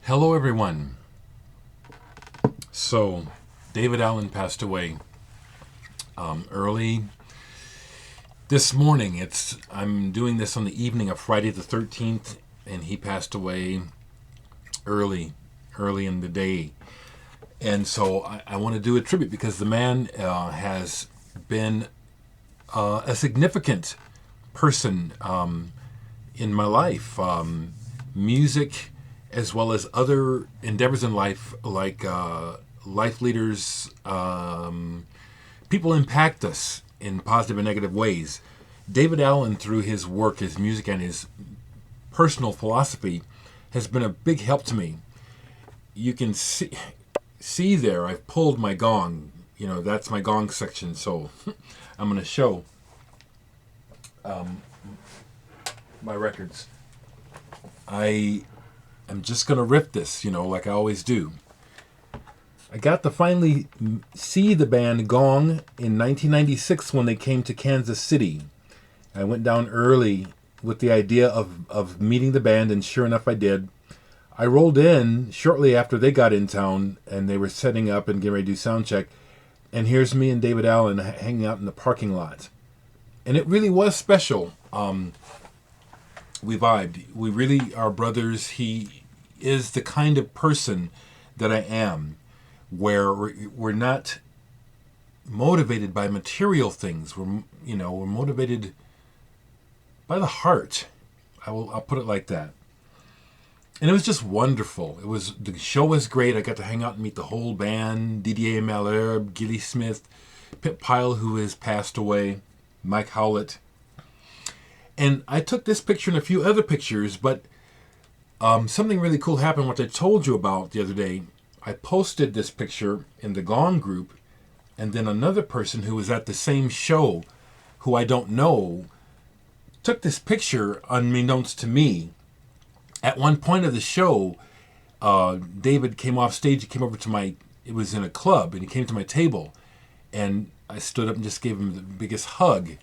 Hello, everyone. So, David Allen passed away early this morning. I'm doing this on the evening of Friday the 13th, and he passed away early in the day. And so I want to do a tribute because the man has been a significant person in my life. Music, as well as other endeavors in life, like life leaders, people impact us in positive and negative ways. David Allen, through his work, his music, and his personal philosophy, has been a big help to me. You can see there, I've pulled my gong. You know, that's my gong section, so I'm going to show my records. I'm just going to rip this, like I always do. I got to finally see the band Gong in 1996 when they came to Kansas City. I went down early with the idea of meeting the band, and sure enough I did. I rolled in shortly after they got in town, and they were setting up and getting ready to do sound check. And here's me and David Allen hanging out in the parking lot. And it really was special. We vibed. We really are brothers. He is the kind of person that I am, where we're not motivated by material things. We're motivated by the heart. I'll put it like that. And it was just wonderful. The show was great. I got to hang out and meet the whole band: Didier Malherbe, Gilly Smith, Pip Pyle, who has passed away, Mike Howlett. And I took this picture and a few other pictures, but something really cool happened, which I told you about the other day. I posted this picture in the Gong group, and then another person who was at the same show, who I don't know, took this picture unbeknownst to me. At one point of the show, David came off stage. He came over to it was in a club, and he came to my table, and I stood up and just gave him the biggest hug.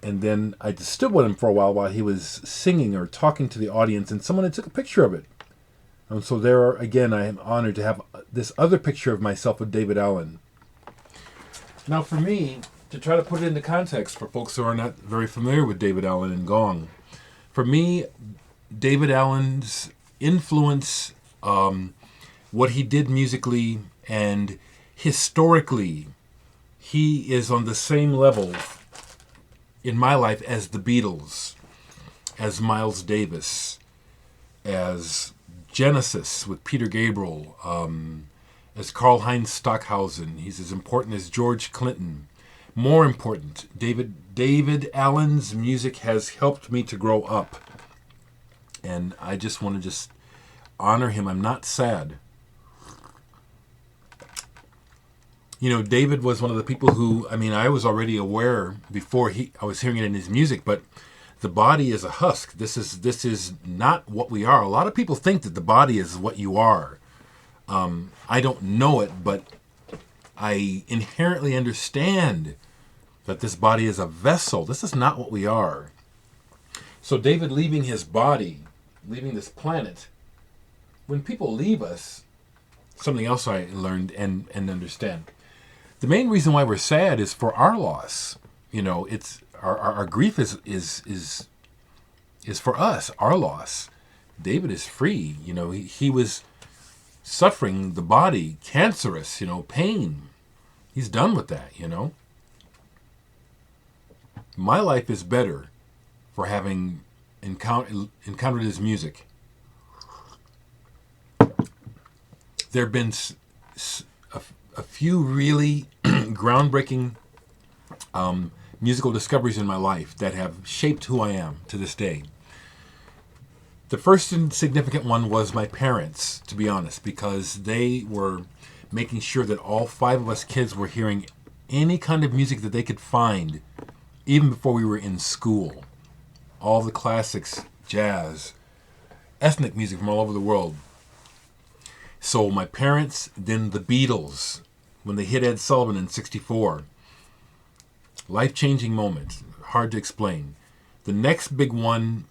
And then I just stood with him for a while he was singing or talking to the audience, and someone had took a picture of it. And so there, again, I am honored to have this other picture of myself with David Allen. Now, for me, to try to put it into context for folks who are not very familiar with David Allen and Gong, for me, David Allen's influence, what he did musically and historically, he is on the same level in my life as the Beatles, as Miles Davis, as Genesis with Peter Gabriel, as Karl-Heinz Stockhausen. He's as important as George Clinton. More important, David Allen's music has helped me to grow up. And I just want to honor him. I'm not sad. David was one of the people who, I was already aware before I was hearing it in his music, but the body is a husk. This is not what we are. A lot of people think that the body is what you are. I don't know it, but I inherently understand that this body is a vessel. This is not what we are. So David leaving his body, leaving this planet, when people leave us, something else I learned and understand. The main reason why we're sad is for our loss. It's our grief is for us, our loss. David is free. He was suffering the body, cancerous, pain. He's done with that, My life is better for having encountered his music. There have been a few really groundbreaking musical discoveries in my life that have shaped who I am to this day. The first and significant one was my parents, to be honest, because they were making sure that all 5 of us kids were hearing any kind of music that they could find, even before we were in school. All the classics, jazz, ethnic music from all over the world. So my parents, then the Beatles, when they hit Ed Sullivan in '64. Life-changing moment, hard to explain. The next big one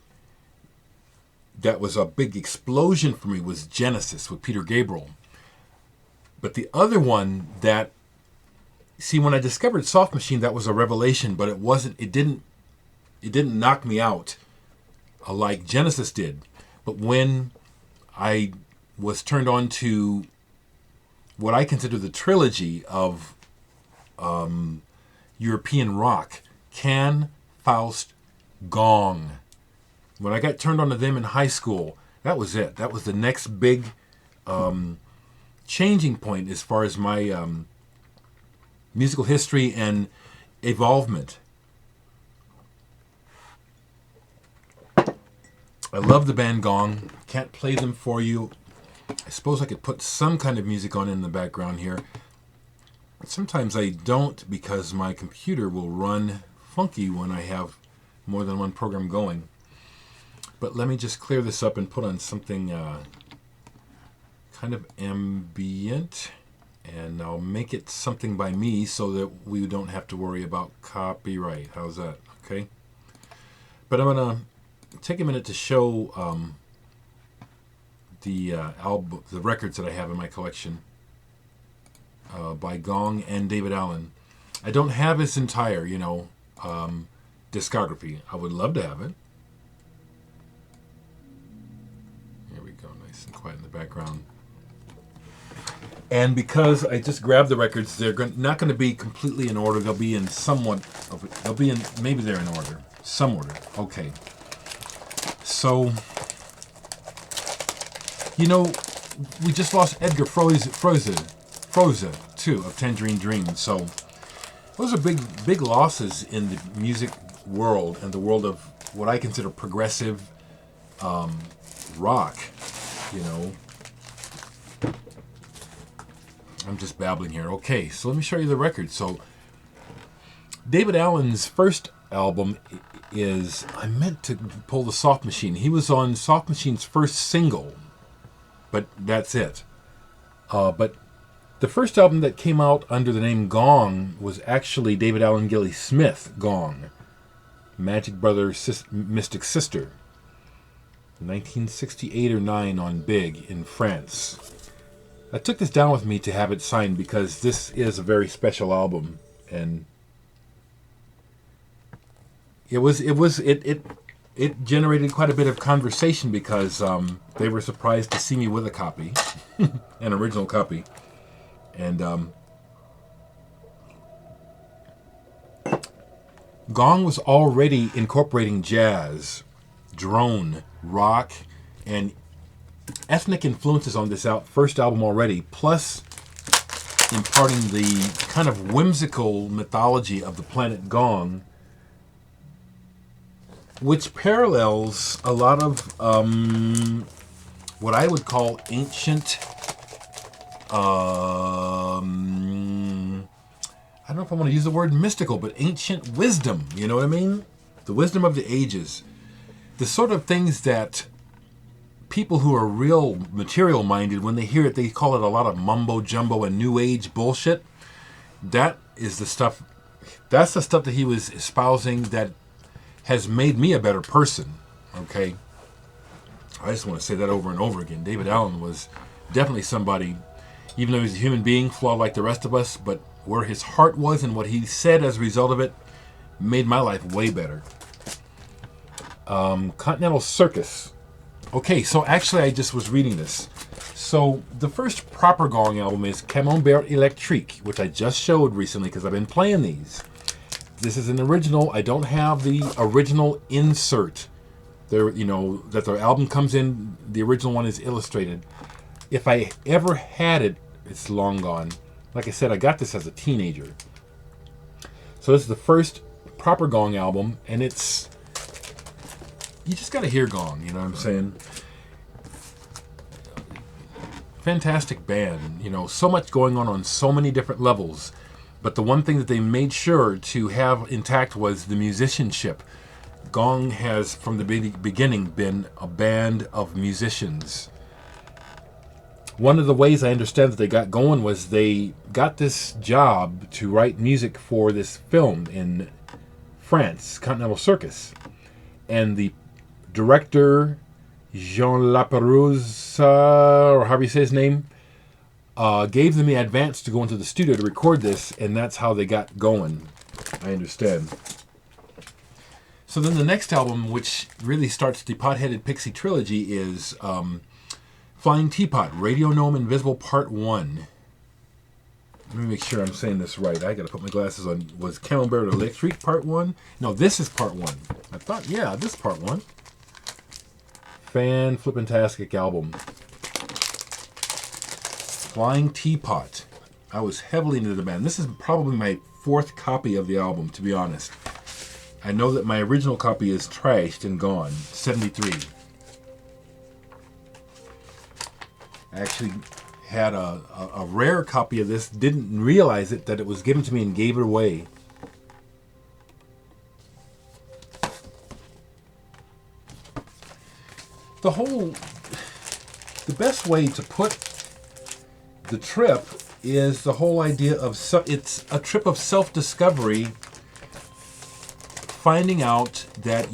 that was a big explosion for me was Genesis with Peter Gabriel. But the other one that, see, when I discovered Soft Machine, that was a revelation, but it didn't knock me out like Genesis did. But when I was turned on to what I consider the trilogy of European rock, Can, Faust, Gong. When I got turned on to them in high school, that was it. That was the next big changing point as far as my musical history and evolvement. I love the band Gong. Can't play them for you. I suppose I could put some kind of music on in the background here. Sometimes I don't, because my computer will run funky when I have more than one program going. But let me just clear this up and put on something kind of ambient. And I'll make it something by me so that we don't have to worry about copyright. How's that? Okay. But I'm going to take a minute to show the records that I have in my collection by Gong and David Allen. I don't have his entire, discography. I would love to have it. There we go, nice and quiet in the background. And because I just grabbed the records, they're not going to be completely in order. They'll be in maybe they're in order, some order. Okay. So, we just lost Edgar Froese too, of Tangerine Dream. So those are big losses in the music world and the world of what I consider progressive rock. I'm just babbling here. Okay, so let me show you the record. So David Allen's first album is, I meant to pull the Soft Machine. He was on Soft Machine's first single, but that's it. But the first album that came out under the name Gong was actually David Allen Gilly Smith, Gong, Magic Brother Mystic Sister, 1968 or 9 on Big in France. I took this down with me to have it signed because this is a very special album, and it generated quite a bit of conversation because they were surprised to see me with a copy, an original copy, and Gong was already incorporating jazz, drone, rock, and ethnic influences on this first album already, plus imparting the kind of whimsical mythology of the planet Gong, which parallels a lot of what I would call ancient, I don't know if I want to use the word mystical, but ancient wisdom, you know what I mean? The wisdom of the ages. The sort of things that people who are real material minded, when they hear it, they call it a lot of mumbo jumbo and new age bullshit. That's the stuff that he was espousing that has made me a better person. Okay, I just want to say that over and over again. David Allen was definitely somebody, even though he's a human being, flawed like the rest of us, but where his heart was and what he said as a result of it made my life way better. Continental Circus. Okay, so actually I just was reading this. So the first proper Gong album is Camembert Electrique, which I just showed recently because I've been playing these. This is an original. I don't have the original insert. That their album comes in. The original one is illustrated. If I ever had it, it's long gone. Like I said, I got this as a teenager. So this is the first proper Gong album, and you just got to hear Gong, you know what I'm saying? Fantastic band, so much going on so many different levels. But the one thing that they made sure to have intact was the musicianship. Gong has, from the beginning, been a band of musicians. One of the ways I understand that they got going was they got this job to write music for this film in France, Continental Circus. And the director Jean Laperouse, or however you say his name, gave them the advance to go into the studio to record this, and that's how they got going. I understand. So then the next album, which really starts the Pot-Headed Pixie trilogy, is Flying Teapot, Radio Gnome Invisible Part 1. Let me make sure I'm saying this right. I got to put my glasses on. Was Camembert Electric Part 1? No, this is Part 1. I thought, yeah, this is Part 1. Fan-flippantastic album. Flying Teapot. I was heavily into the band. This is probably my 4th copy of the album, to be honest. I know that my original copy is trashed and gone. 73. I actually had a rare copy of this. Didn't realize it, that it was given to me, and gave it away. The best way to put the trip is the whole idea of, it's a trip of self-discovery, finding out that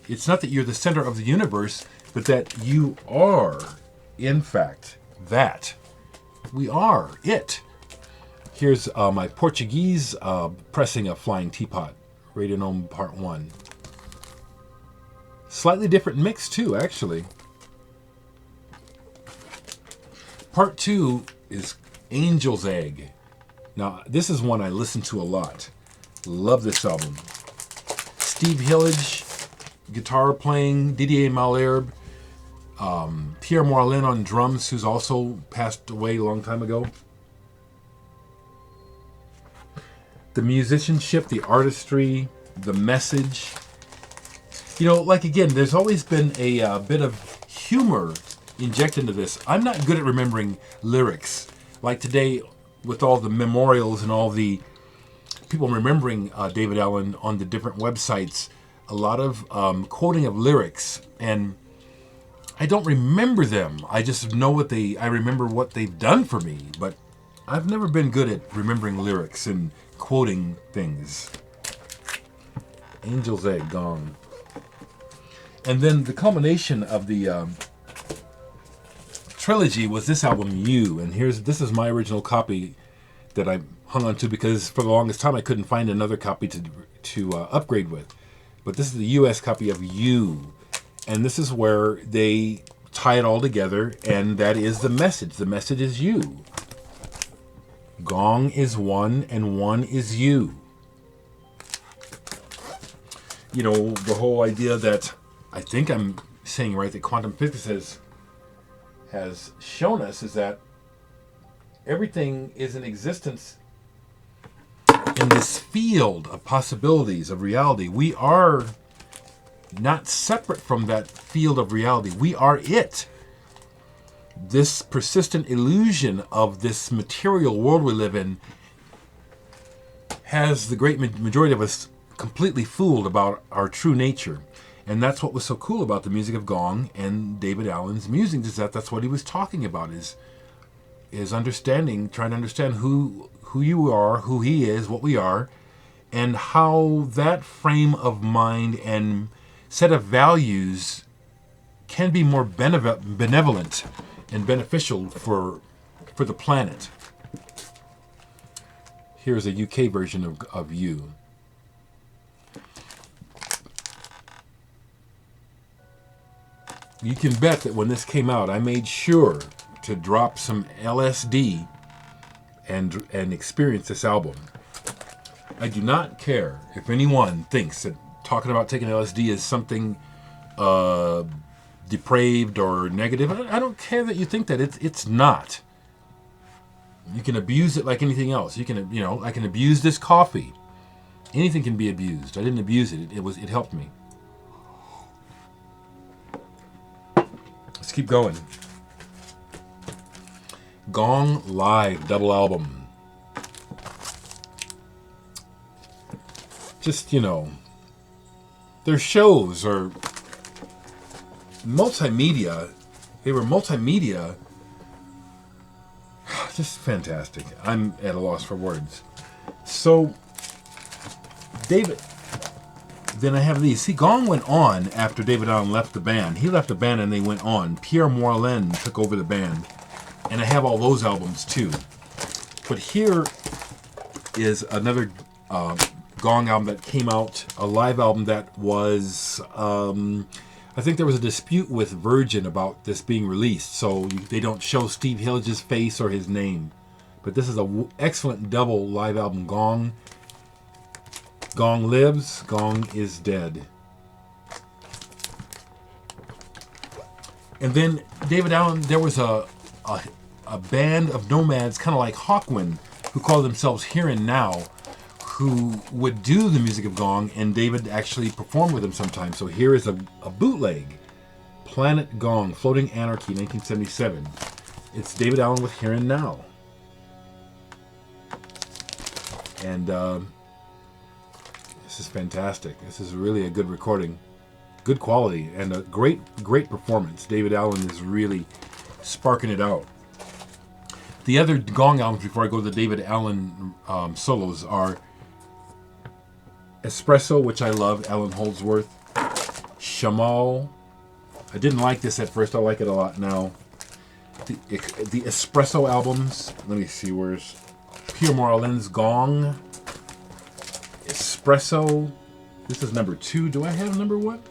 it's not that you're the center of the universe, but that you are, in fact, that. We are it. Here's my Portuguese pressing of Flying Teapot, Radio Gnome Part 1. Slightly different mix too, actually. Part 2 is Angel's Egg. Now, this is one I listen to a lot. Love this album. Steve Hillage, guitar playing, Didier Malherbe, Pierre Moulin on drums, who's also passed away a long time ago. The musicianship, the artistry, the message. You know, like again, there's always been a bit of humor injected into this. I'm not good at remembering lyrics. Like today, with all the memorials and all the people remembering David Allen on the different websites, a lot of quoting of lyrics, and I don't remember them. I just know I remember what they've done for me, but I've never been good at remembering lyrics and quoting things. Angel's Egg, Gong. And then the culmination of the trilogy was this album, You. And this is my original copy that I hung on to, because for the longest time I couldn't find another copy to upgrade with. But this is the US copy of You. And this is where they tie it all together, and that is the message. The message is you. Gong is one, and one is you. You know, the whole idea that, I think I'm saying right, that quantum physics has shown us is that everything is in existence in this field of possibilities of reality. We are not separate from that field of reality. We are it. This persistent illusion of this material world we live in has the great majority of us completely fooled about our true nature. And that's what was so cool about the music of Gong and David Allen's music, is that that's what he was talking about, is understanding, trying to understand who you are, who he is, what we are, and how that frame of mind and set of values can be more benevolent and beneficial for the planet. Here's a UK version of You. You can bet that when this came out, I made sure to drop some LSD and experience this album. I do not care if anyone thinks that talking about taking LSD is something depraved or negative. I don't care that you think that. It's not. You can abuse it like anything else. I can abuse this coffee. Anything can be abused. I didn't abuse it. It helped me. Let's keep going. Gong Live double album. Just, their shows are multimedia. They were multimedia. Just fantastic. I'm at a loss for words. So, David Then I have these. See, Gong went on after David Allen left the band. He left the band and they went on. Pierre Morlaine took over the band. And I have all those albums too. But here is another Gong album that came out, a live album that was, I think there was a dispute with Virgin about this being released. So they don't show Steve Hillege's face or his name. But this is an excellent double live album, Gong. Gong lives, Gong is dead. And then David Allen, there was a band of nomads, kind of like Hawkwind, who called themselves Here and Now, who would do the music of Gong, and David actually performed with them sometimes. So here is a bootleg, Planet Gong, Floating Anarchy, 1977. It's David Allen with Here and Now. And this is fantastic. This is really a good recording. Good quality and a great performance. David Allen is really sparking it out. The other Gong albums, before I go to the David Allen solos, are Espresso, which I love, Alan Holdsworth. Shamal. I didn't like this at first. I like it a lot now. The Espresso albums. Let me see, where's Pierre Morlaine's Gong. Espresso. This is number 2. Do I have number 1?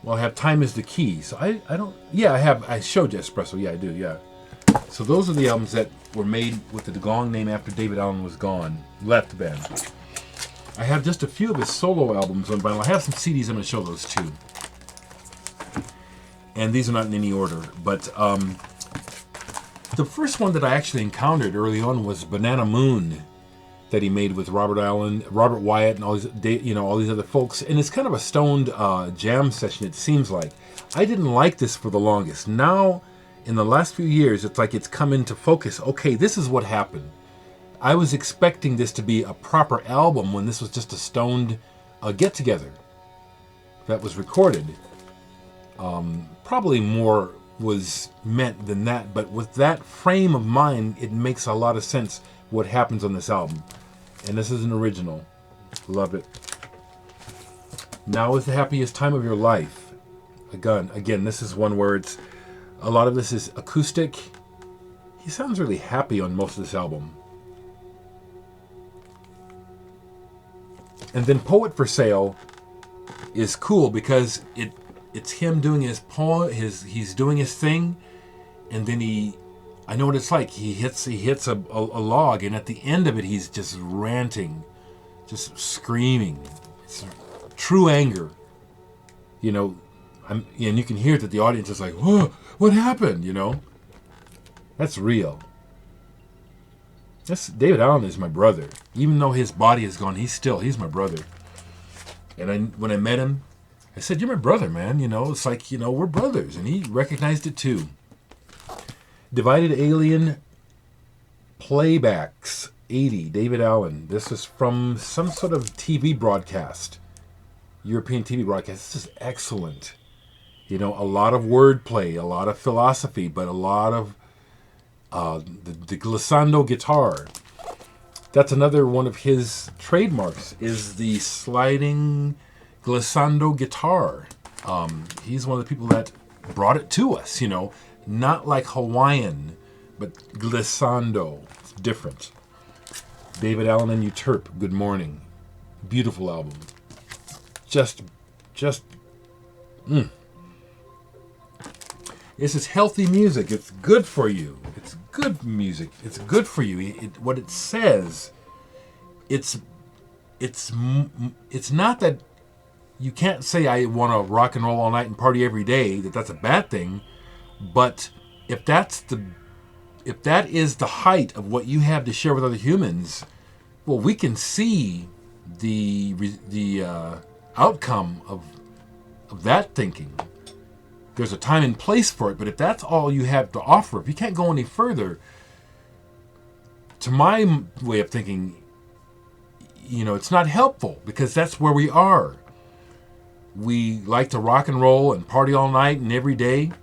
Well, I have Time is the Key. So I don't... Yeah, I showed you Espresso. Yeah, I do, yeah. So those are the albums that were made with the Gong name after David Allen was gone. Left the band. I have just a few of his solo albums on vinyl. I have some CDs. I'm going to show those too. And these are not in any order. But the first one that I actually encountered early on was Banana Moon, that he made with Robert Wyatt, and all these other folks. And it's kind of a stoned jam session, it seems like. I didn't like this for the longest. Now, in the last few years, it's like it's come into focus. Okay, this is what happened. I was expecting this to be a proper album when this was just a stoned get-together that was recorded. Probably more was meant than that, but with that frame of mind, it makes a lot of sense what happens on this album. And this is an original. Love it. Now is the happiest time of your life. Again, this is one where it's a lot of this is acoustic. He sounds really happy on most of this album. And then Poet for Sale is cool because it's him doing his poem, he's doing his thing, and then I know what it's like. He hits a log, and at the end of it, he's just ranting, just screaming. It's true anger, and you can hear that the audience is like, "Whoa, what happened?" That's real. David Allen is my brother. Even though his body is gone, he's my brother. And when I met him, I said, "You're my brother, man." It's like, we're brothers, and he recognized it too. Divided Alien Playbacks 80, David Allen. This is from some sort of TV broadcast, European TV broadcast. This is excellent. A lot of wordplay, a lot of philosophy, but a lot of the glissando guitar. That's another one of his trademarks, is the sliding glissando guitar. He's one of the people that brought it to us, not like Hawaiian, but glissando. It's different. David Allen and Uterp, Good Morning. Beautiful album. Just This is healthy music. It's good for you. It's good music. It's good for you. What it says, it's not that you can't say I want to rock and roll all night and party every day, that's a bad thing. But if that is the height of what you have to share with other humans, well, we can see the outcome of that thinking. There's a time and place for it, but if that's all you have to offer, if you can't go any further, to my way of thinking, it's not helpful, because that's where we are. We like to rock and roll and party all night and every day,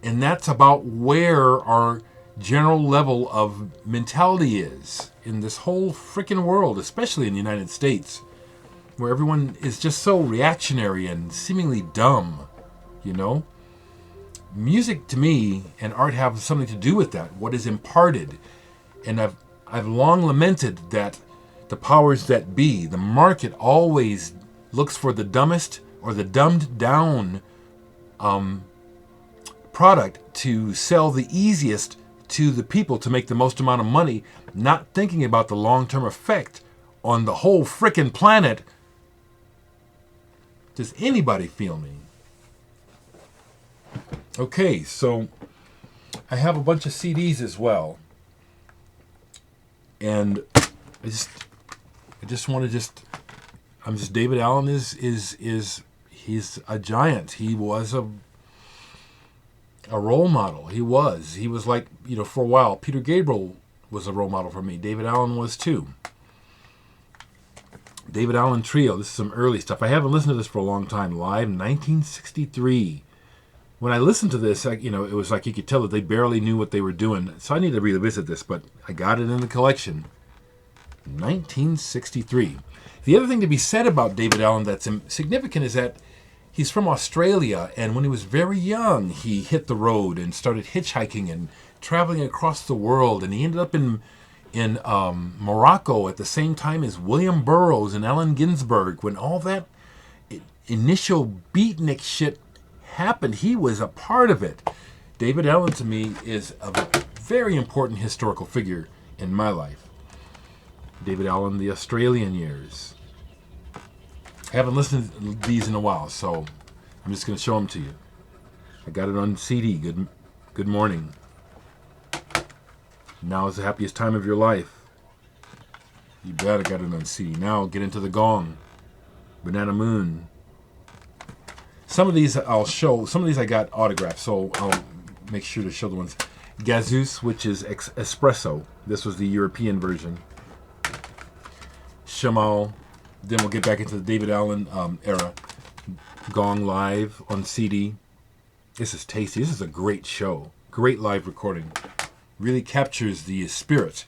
and that's about where our general level of mentality is in this whole freaking world, especially in the United States, where everyone is just so reactionary and seemingly dumb, you know? Music to me and art have something to do with that, what is imparted. And I've long lamented that the powers that be, the market, always looks for the dumbest or the dumbed down product to sell the easiest to the people to make the most amount of money, not thinking about the long-term effect on the whole frickin' planet. Does anybody feel me? Okay, so I have a bunch of CDs as well. And I just want to David Allen he's a giant. He was a role model. He was like, for a while, Peter Gabriel was a role model for me. David Allen was too. David Allen Trio. This is some early stuff. I haven't listened to this for a long time. Live, 1963. When I listened to this, it was like you could tell that they barely knew what they were doing. So I need to revisit this, but I got it in the collection. 1963. The other thing to be said about David Allen that's significant is that he's from Australia, and when he was very young, he hit the road and started hitchhiking and traveling across the world, and he ended up in Morocco at the same time as William Burroughs and Allen Ginsberg. When all that initial beatnik shit happened, he was a part of it. David Allen, to me, is a very important historical figure in my life. David Allen, the Australian years. I haven't listened to these in a while, so I'm just going to show them to you. I got it on CD. Good morning. Now is the happiest time of your life. You bet I got it on CD. Now get into the gong. Banana Moon. Some of these I'll show. Some of these I got autographed, so I'll make sure to show the ones. Gazeuse, which is espresso. This was the European version. Shamal. Then we'll get back into the David Allen era. Gong live on CD. This is tasty. This is a great show. Great live recording. Really captures the spirit.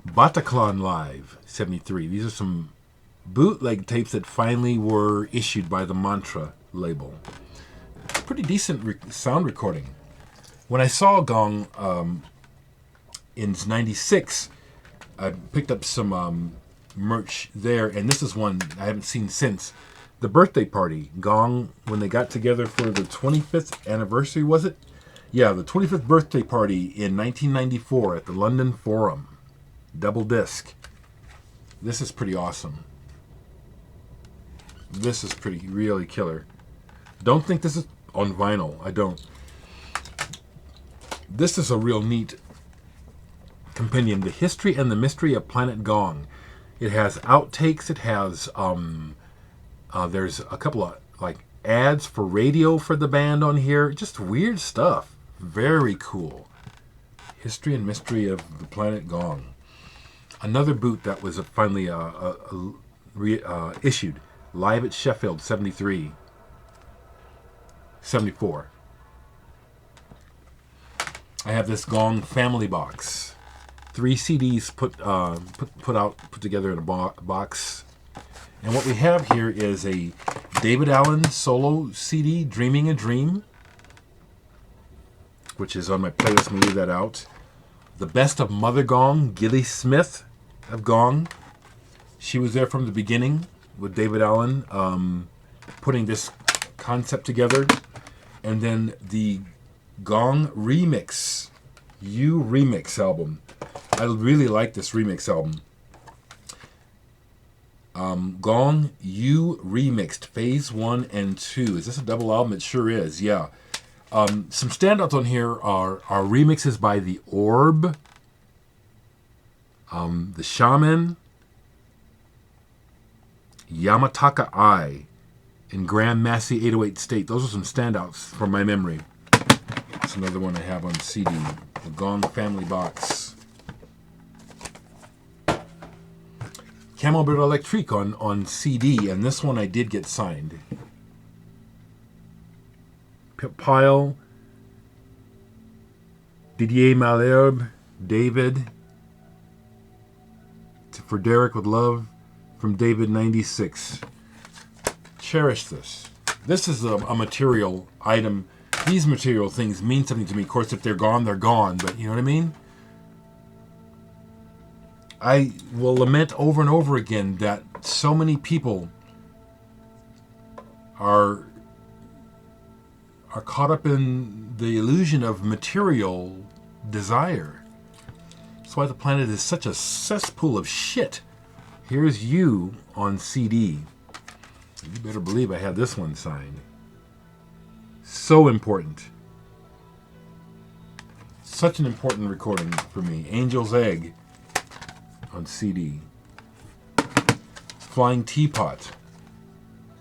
Bataclan Live, 73. These are some bootleg tapes that finally were issued by the Mantra label. Pretty decent sound recording. When I saw Gong in 96, I picked up some merch there, and this is one I haven't seen since. The birthday party, Gong, when they got together for the 25th anniversary, was it? Yeah, the 25th birthday party in 1994 at the London Forum. Double disc. This is pretty awesome. This is really killer. Don't think this is on vinyl. I don't. This is a real neat compendium. The History and the Mystery of Planet Gong. It has outtakes. It has, there's a couple of, ads for radio for the band on here. Just weird stuff. Very cool. History and Mystery of the Planet Gong. Another boot that was finally issued. Live at Sheffield, 73. 74. I have this Gong family box. 3 CDs put together in a box. And what we have here is a David Allen solo CD, Dreaming a Dream, which is on my playlist. Let me leave that out. The Best of Mother Gong, Gilly Smith of Gong. She was there from the beginning with David Allen putting this concept together. And then the Gong Remix, You Remix album. I really like this remix album. Gong You Remixed, Phase 1 and 2. Is this a double album? It sure is, yeah. Some standouts on here are remixes by The Orb, The Shaman, Yamataka Eye, and Graham Massey 808 State. Those are some standouts from my memory. That's another one I have on CD. The Gong Family Box. Camembert Electrique on CD, and this one I did get signed. Pile. Didier Malherbe, David. For Dereck with love, from David 96. Cherish this. This is a material item. These material things mean something to me. Of course, if they're gone, they're gone. But you know what I mean? I will lament over and over again that so many people are caught up in the illusion of material desire. That's why the planet is such a cesspool of shit. Here's you on CD. You better believe I have this one signed. So important. Such an important recording for me. Angel's Egg on CD. Flying Teapot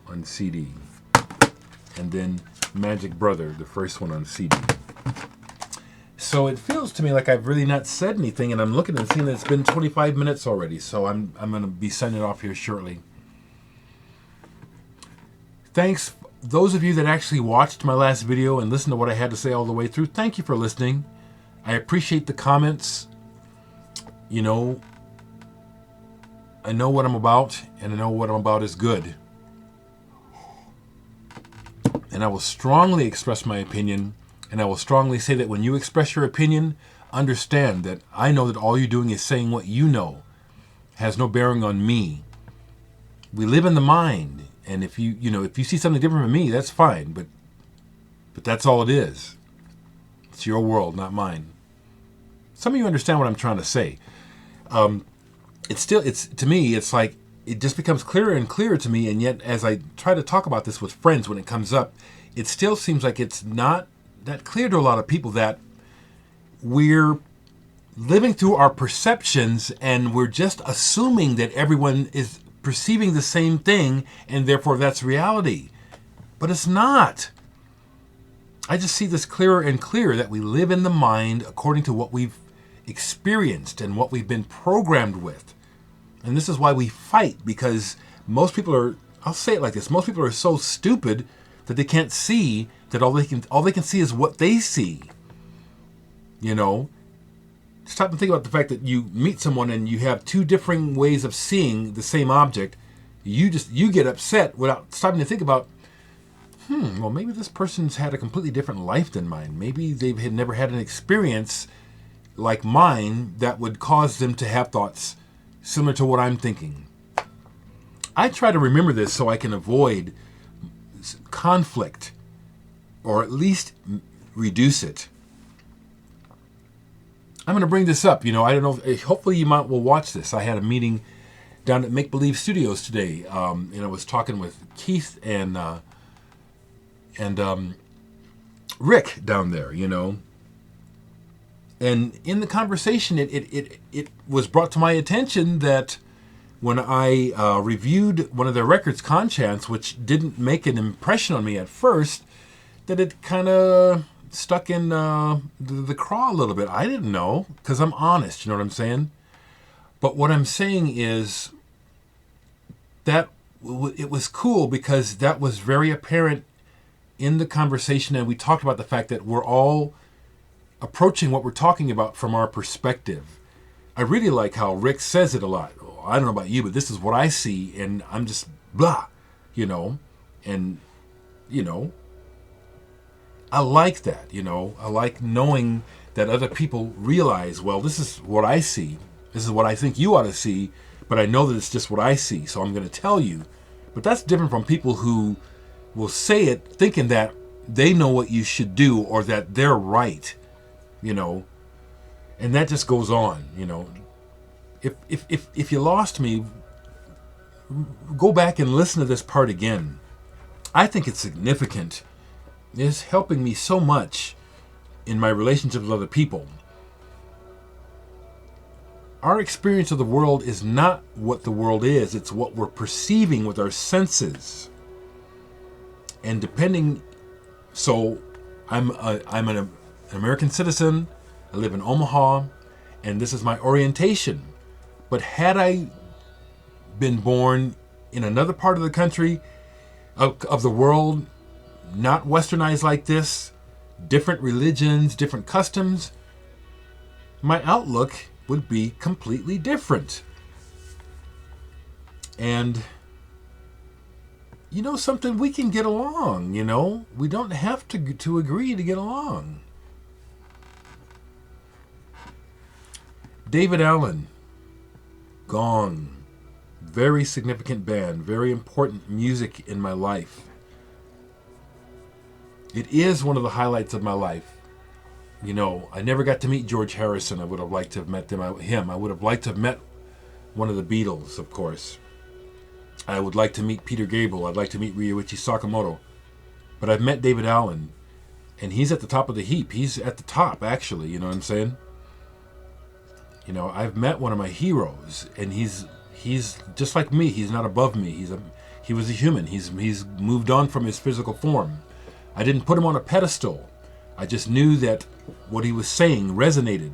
on CD. And then Magic Brother, the first one on CD. So it feels to me like I've really not said anything, and I'm looking and seeing that it's been 25 minutes already, so I'm going to be sending it off here shortly. Thanks, those of you that actually watched my last video and listened to what I had to say all the way through. Thank you for listening. I appreciate the comments. You know, I know what I'm about, and I know what I'm about is good. And I will strongly express my opinion. And I will strongly say that when you express your opinion, understand that I know that all you're doing is saying what you know. It has no bearing on me. We live in the mind, and if you see something different from me, that's fine. But that's all it is. It's your world, not mine. Some of you understand what I'm trying to say. It's to me, it's like it just becomes clearer and clearer to me. And yet, as I try to talk about this with friends, when it comes up, it still seems like it's not that clear to a lot of people that we're living through our perceptions and we're just assuming that everyone is perceiving the same thing and therefore that's reality. But it's not. I just see this clearer and clearer that we live in the mind according to what we've experienced and what we've been programmed with. And this is why we fight, because most people are, I'll say it like this, most people are so stupid that they can't see that all they can see is what they see. You know, stop and think about the fact that you meet someone and you have two different ways of seeing the same object. You get upset without stopping to think about, well, maybe this person's had a completely different life than mine. Maybe they had never had an experience like mine that would cause them to have thoughts similar to what I'm thinking. I try to remember this so I can avoid conflict, or at least reduce it. I'm going to bring this up. You know, I don't know. Hopefully you will watch this. I had a meeting down at Make Believe Studios today. And I was talking with Keith and Rick down there, you know. And in the conversation, it was brought to my attention that when I reviewed one of their records, Conchance, which didn't make an impression on me at first, that it kind of stuck in the craw a little bit. I didn't know, because I'm honest, you know what I'm saying? But what I'm saying is that it was cool because that was very apparent in the conversation, and we talked about the fact that we're all approaching what we're talking about from our perspective. I really like how Rick says it a lot. Oh, I don't know about you, but this is what I see, and I'm just blah, you know, and, you know, I like that, you know. I like knowing that other people realize, well, this is what I see. This is what I think you ought to see, but I know that it's just what I see, so I'm going to tell you. But that's different from people who will say it thinking that they know what you should do or that they're right, you know. And that just goes on, you know. If you lost me, go back and listen to this part again. I think it's significant. It's helping me so much in my relationships with other people. Our experience of the world is not what the world is. It's what we're perceiving with our senses. And depending, so I'm an American citizen. I live in Omaha, and this is my orientation. But had I been born in another part of the country, of the world, not westernized like this, different religions, different customs, my outlook would be completely different. And you know something, we can get along, you know? We don't have to agree to get along. David Allen, gone. Very significant band, very important music in my life. It is one of the highlights of my life. You know, I never got to meet George Harrison. I would have liked to have met him. I would have liked to have met one of the Beatles, of course. I would like to meet Peter Gabriel. I'd like to meet Ryuichi Sakamoto. But I've met David Allen, and he's at the top of the heap. He's at the top, actually, you know what I'm saying? You know, I've met one of my heroes, and he's just like me. He's not above me. He was a human. He's moved on from his physical form. I didn't put him on a pedestal. I just knew that what he was saying resonated.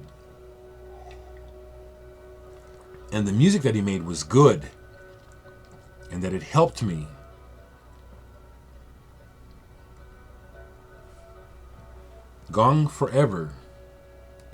And the music that he made was good. And that it helped me. Gone forever.